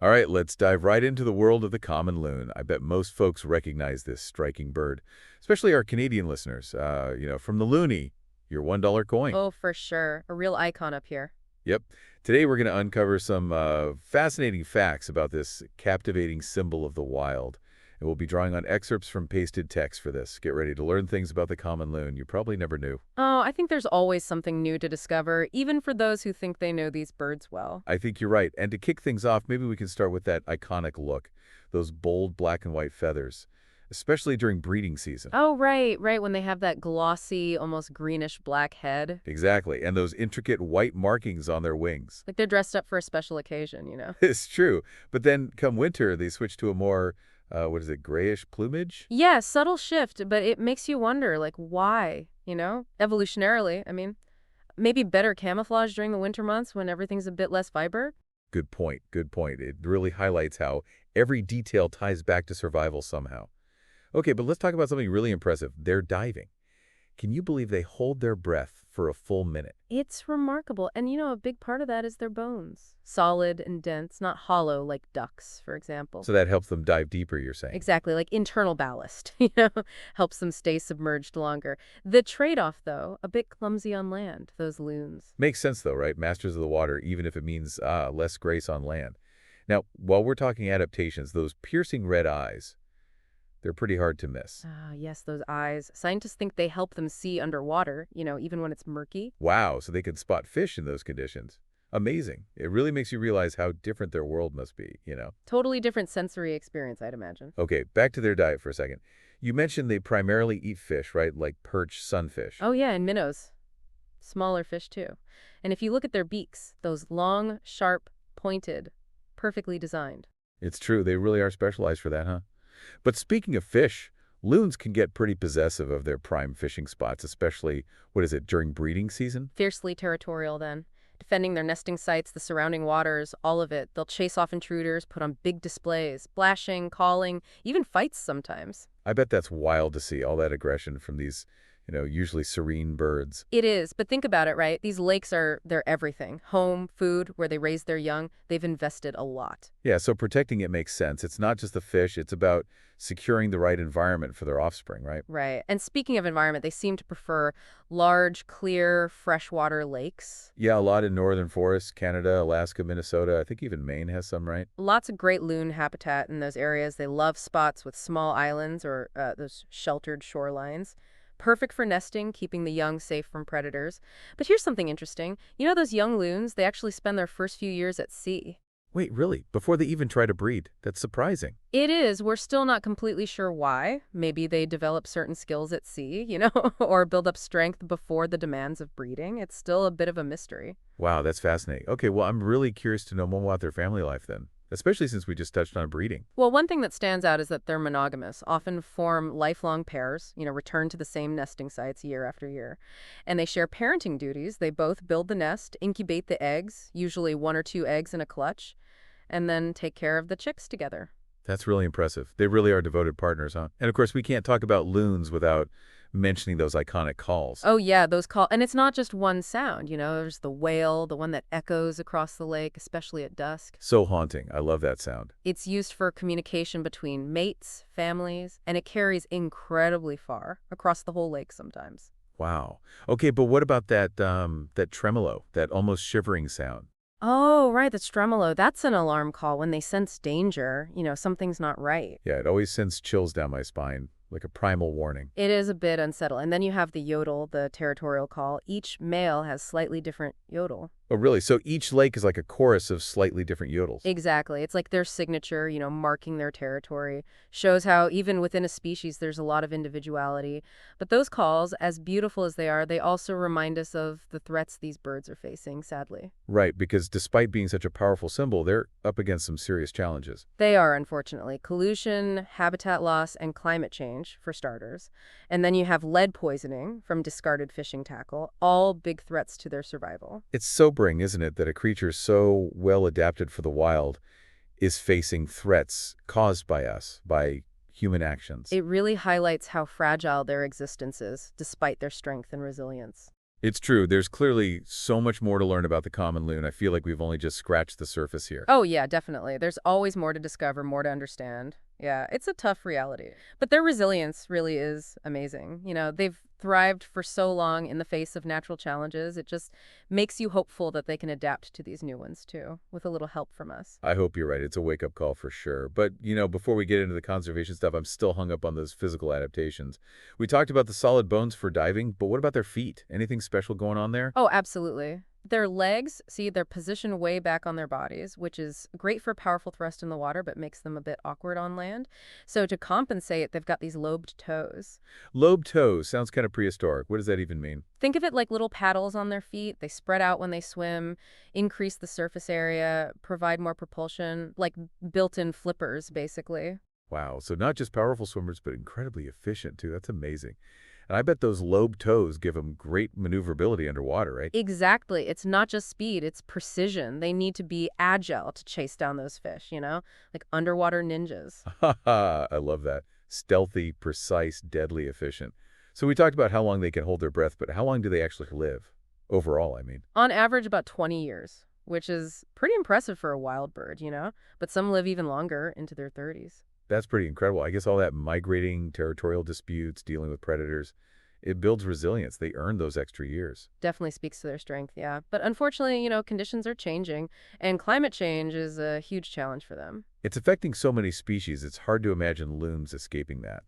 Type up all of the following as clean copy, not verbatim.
All right, let's dive right into the world of the common loon. I bet most folks recognize this striking bird, especially our Canadian listeners. From the loonie, your $1 coin. Oh, for sure. A real icon up here. Yep. Today we're going to uncover some fascinating facts about this captivating symbol of the wild. And we'll be drawing on excerpts from pasted text for this. Get ready to learn things about the common loon you probably never knew. Oh, I think there's always something new to discover, even for those who think they know these birds well. I think you're right. And to kick things off, maybe we can start with that iconic look, those bold black and white feathers, especially during breeding season. Oh, right, when they have that glossy, almost greenish black head. Exactly. And those intricate white markings on their wings. Like they're dressed up for a special occasion. It's true. But then come winter, they switch to a more, grayish plumage? Yeah, subtle shift, but it makes you wonder, like, why? Evolutionarily, I mean, maybe better camouflage during the winter months when everything's a bit less vibrant? Good point. Good point. It really highlights how every detail ties back to survival somehow. Okay, but let's talk about something really impressive. They're diving. Can you believe they hold their breath for a full minute? It's remarkable. And a big part of that is their bones. Solid and dense, not hollow like ducks, for example. So that helps them dive deeper, you're saying? Exactly, like internal ballast, helps them stay submerged longer. The trade-off, though, a bit clumsy on land, those loons. Makes sense, though, right? Masters of the water, even if it means less grace on land. Now, while we're talking adaptations, those piercing red eyes, they're pretty hard to miss. Ah, yes, those eyes. Scientists think they help them see underwater, even when it's murky. Wow, so they can spot fish in those conditions. Amazing. It really makes you realize how different their world must be. Totally different sensory experience, I'd imagine. Okay, back to their diet for a second. You mentioned they primarily eat fish, right? Like perch, sunfish. Oh, yeah, and minnows. Smaller fish, too. And if you look at their beaks, those long, sharp, pointed, perfectly designed. It's true, they really are specialized for that, huh? But speaking of fish, loons can get pretty possessive of their prime fishing spots, especially, during breeding season? Fiercely territorial, then. Defending their nesting sites, the surrounding waters, all of it. They'll chase off intruders, put on big displays, splashing, calling, even fights sometimes. I bet that's wild to see, all that aggression from these, usually serene birds. It is, but think about it, right? These lakes are their everything. Home, food, where they raise their young. They've invested a lot. Yeah, so protecting it makes sense. It's not just the fish, it's about securing the right environment for their offspring, right? Right. And speaking of environment, they seem to prefer large, clear, freshwater lakes. Yeah, a lot in northern forests, Canada, Alaska, Minnesota. I think even Maine has some, right? Lots of great loon habitat in those areas. They love spots with small islands or those sheltered shorelines. Perfect for nesting, keeping the young safe from predators. But here's something interesting. Those young loons, they actually spend their first few years at sea. Wait, really? Before they even try to breed? That's surprising. It is. We're still not completely sure why. Maybe they develop certain skills at sea, or build up strength before the demands of breeding. It's still a bit of a mystery. Wow, that's fascinating. Okay, well, I'm really curious to know more about their family life then, especially since we just touched on breeding. Well, one thing that stands out is that they're monogamous, often form lifelong pairs, return to the same nesting sites year after year. And they share parenting duties. They both build the nest, incubate the eggs, usually 1 or 2 eggs in a clutch, and then take care of the chicks together. That's really impressive. They really are devoted partners, huh? And of course, we can't talk about loons without mentioning those iconic calls. Oh, yeah, those call. And it's not just one sound, there's the wail, the one that echoes across the lake, especially at dusk. So haunting. I love that sound. It's used for communication between mates, families, and it carries incredibly far across the whole lake sometimes. Wow. Okay, but what about that tremolo, that almost shivering sound? Oh, right, the tremolo. That's an alarm call when they sense danger. Something's not right. Yeah, it always sends chills down my spine, like a primal warning. It is a bit unsettling. And then you have the yodel, the territorial call. Each male has slightly different yodel. Oh, really? So each lake is like a chorus of slightly different yodels? Exactly. It's like their signature, marking their territory. Shows how even within a species there's a lot of individuality. But those calls, as beautiful as they are, they also remind us of the threats these birds are facing, sadly. Right, because despite being such a powerful symbol, they're up against some serious challenges. They are, unfortunately. Pollution, habitat loss, and climate change, for starters. And then you have lead poisoning from discarded fishing tackle, all big threats to their survival. It's sobering, isn't it, that a creature so well adapted for the wild is facing threats caused by us, by human actions? It really highlights how fragile their existence is, despite their strength and resilience. It's true. There's clearly so much more to learn about the common loon. I feel like we've only just scratched the surface here. Oh, yeah, definitely. There's always more to discover, more to understand. Yeah, it's a tough reality. But their resilience really is amazing. They've thrived for so long in the face of natural challenges. It just makes you hopeful that they can adapt to these new ones, too, with a little help from us. I hope you're right. It's a wake-up call for sure. But, before we get into the conservation stuff, I'm still hung up on those physical adaptations. We talked about the solid bones for diving, but what about their feet? Anything special going on there? Oh, absolutely. Their legs, see, they're positioned way back on their bodies, which is great for powerful thrust in the water, but makes them a bit awkward on land. So to compensate, they've got these lobed toes. Lobed toes sounds kind of prehistoric. What does that even mean? Think of it like little paddles on their feet. They spread out when they swim, increase the surface area, provide more propulsion, like built-in flippers, basically. Wow, so not just powerful swimmers, but incredibly efficient, too. That's amazing. And I bet those lobed toes give them great maneuverability underwater, right? Exactly. It's not just speed, it's precision. They need to be agile to chase down those fish, like underwater ninjas. Ha ha, I love that. Stealthy, precise, deadly efficient. So we talked about how long they can hold their breath, but how long do they actually live? Overall, I mean. On average, about 20 years, which is pretty impressive for a wild bird, But some live even longer, into their 30s. That's pretty incredible. I guess all that migrating, territorial disputes, dealing with predators, it builds resilience. They earn those extra years. Definitely speaks to their strength, yeah. But unfortunately, conditions are changing, and climate change is a huge challenge for them. It's affecting so many species, it's hard to imagine loons escaping that.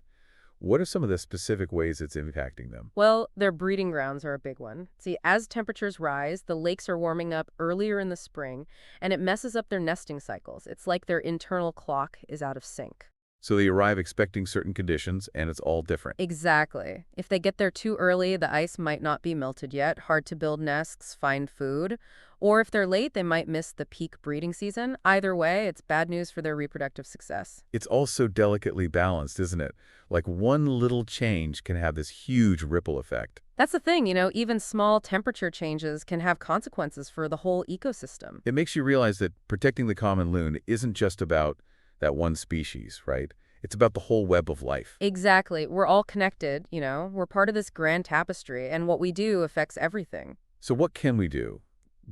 What are some of the specific ways it's impacting them? Well, their breeding grounds are a big one. See, as temperatures rise, the lakes are warming up earlier in the spring, and it messes up their nesting cycles. It's like their internal clock is out of sync. So they arrive expecting certain conditions, and it's all different. Exactly. If they get there too early, the ice might not be melted yet, hard to build nests, find food. Or if they're late, they might miss the peak breeding season. Either way, it's bad news for their reproductive success. It's also delicately balanced, isn't it? Like one little change can have this huge ripple effect. That's the thing, even small temperature changes can have consequences for the whole ecosystem. It makes you realize that protecting the common loon isn't just about that one species, right? It's about the whole web of life. Exactly. We're all connected, We're part of this grand tapestry, and what we do affects everything. So what can we do?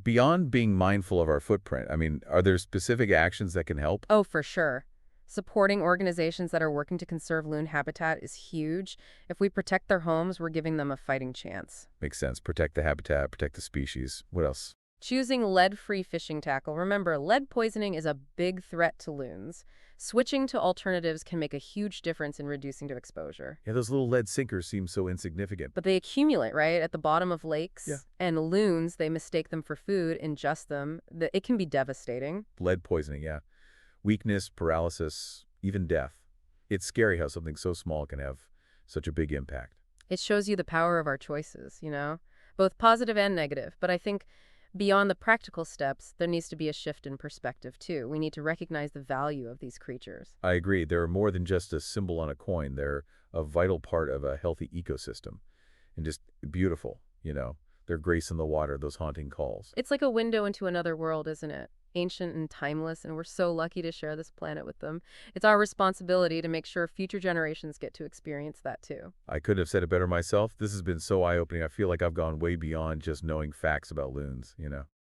Beyond being mindful of our footprint, I mean, are there specific actions that can help? Oh, for sure. Supporting organizations that are working to conserve loon habitat is huge. If we protect their homes, we're giving them a fighting chance. Makes sense. Protect the habitat, protect the species. What else? Choosing lead-free fishing tackle. Remember, lead poisoning is a big threat to loons. Switching to alternatives can make a huge difference in reducing to exposure. Yeah, those little lead sinkers seem so insignificant. But they accumulate, right, at the bottom of lakes. Yeah. And loons, they mistake them for food, ingest them. It can be devastating. Lead poisoning, yeah. Weakness, paralysis, even death. It's scary how something so small can have such a big impact. It shows you the power of our choices, both positive and negative. But I think beyond the practical steps, there needs to be a shift in perspective, too. We need to recognize the value of these creatures. I agree. They're more than just a symbol on a coin. They're a vital part of a healthy ecosystem. And just beautiful, Their grace in the water, those haunting calls. It's like a window into another world, isn't it? Ancient and timeless, and we're so lucky to share this planet with them. It's our responsibility to make sure future generations get to experience that, too. I couldn't have said it better myself. This has been so eye-opening. I feel like I've gone way beyond just knowing facts about loons,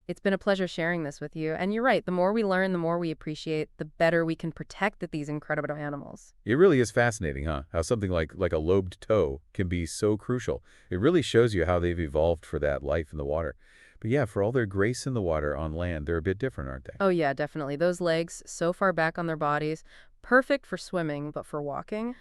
It's been a pleasure sharing this with you. And you're right, the more we learn, the more we appreciate, the better we can protect these incredible animals. It really is fascinating, huh? How something like a lobed toe can be so crucial. It really shows you how they've evolved for that life in the water. But yeah, for all their grace in the water on land, they're a bit different, aren't they? Oh yeah, definitely. Those legs, so far back on their bodies, perfect for swimming, but for walking,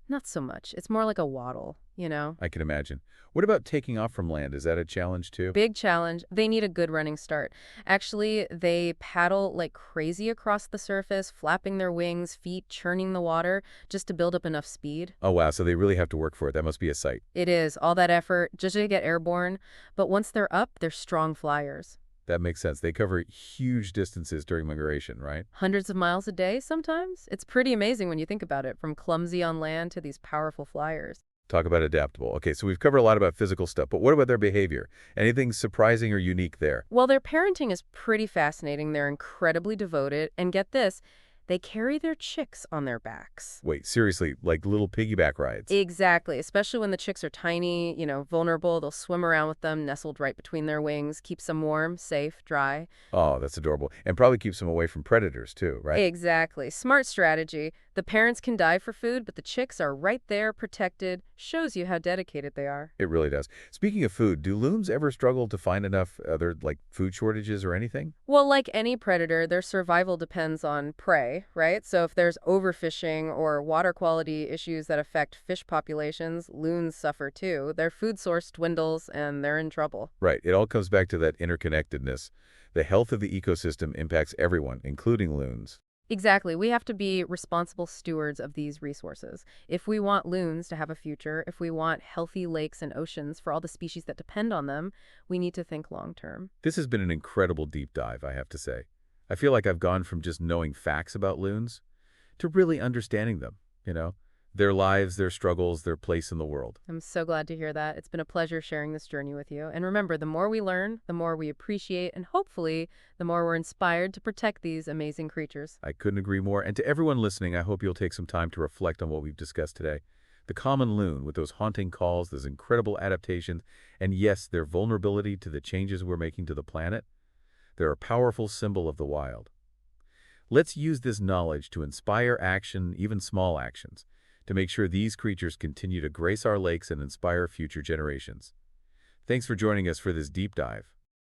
not so much. It's more like a waddle, I can imagine. What about taking off from land? Is that a challenge too? Big challenge. They need a good running start. Actually, they paddle like crazy across the surface, flapping their wings, feet churning the water, just to build up enough speed. Oh wow, so they really have to work for it. That must be a sight. It is, all that effort just to get airborne. But once they're up, they're strong flyers. That makes sense. They cover huge distances during migration, right? Hundreds of miles a day sometimes. It's pretty amazing when you think about it, from clumsy on land to these powerful flyers. Talk about adaptable. Okay, so we've covered a lot about physical stuff, but what about their behavior? Anything surprising or unique there? Well, their parenting is pretty fascinating. They're incredibly devoted. And get this, They carry their chicks on their backs. Wait, seriously, like little piggyback rides? Exactly, especially when the chicks are tiny, vulnerable. They'll swim around with them, nestled right between their wings, keeps them warm, safe, dry. Oh, that's adorable. And probably keeps them away from predators too, right? Exactly. Smart strategy. The parents can dive for food, but the chicks are right there, protected. Shows you how dedicated they are. It really does. Speaking of food, do loons ever struggle to find enough other, like, food shortages or anything? Well, like any predator, their survival depends on prey, right? So if there's overfishing or water quality issues that affect fish populations, loons suffer too. Their food source dwindles and they're in trouble. Right. It all comes back to that interconnectedness. The health of the ecosystem impacts everyone, including loons. Exactly. We have to be responsible stewards of these resources. If we want loons to have a future, if we want healthy lakes and oceans for all the species that depend on them, we need to think long term. This has been an incredible deep dive, I have to say. I feel like I've gone from just knowing facts about loons to really understanding them, you know, their lives, their struggles, their place in the world. I'm so glad to hear that. It's been a pleasure sharing this journey with you. And remember, the more we learn, the more we appreciate, and hopefully, the more we're inspired to protect these amazing creatures. I couldn't agree more. And to everyone listening, I hope you'll take some time to reflect on what we've discussed today. The common loon, with those haunting calls, those incredible adaptations, and yes, their vulnerability to the changes we're making to the planet, they're a powerful symbol of the wild. Let's use this knowledge to inspire action, even small actions, to make sure these creatures continue to grace our lakes and inspire future generations. Thanks for joining us for this deep dive.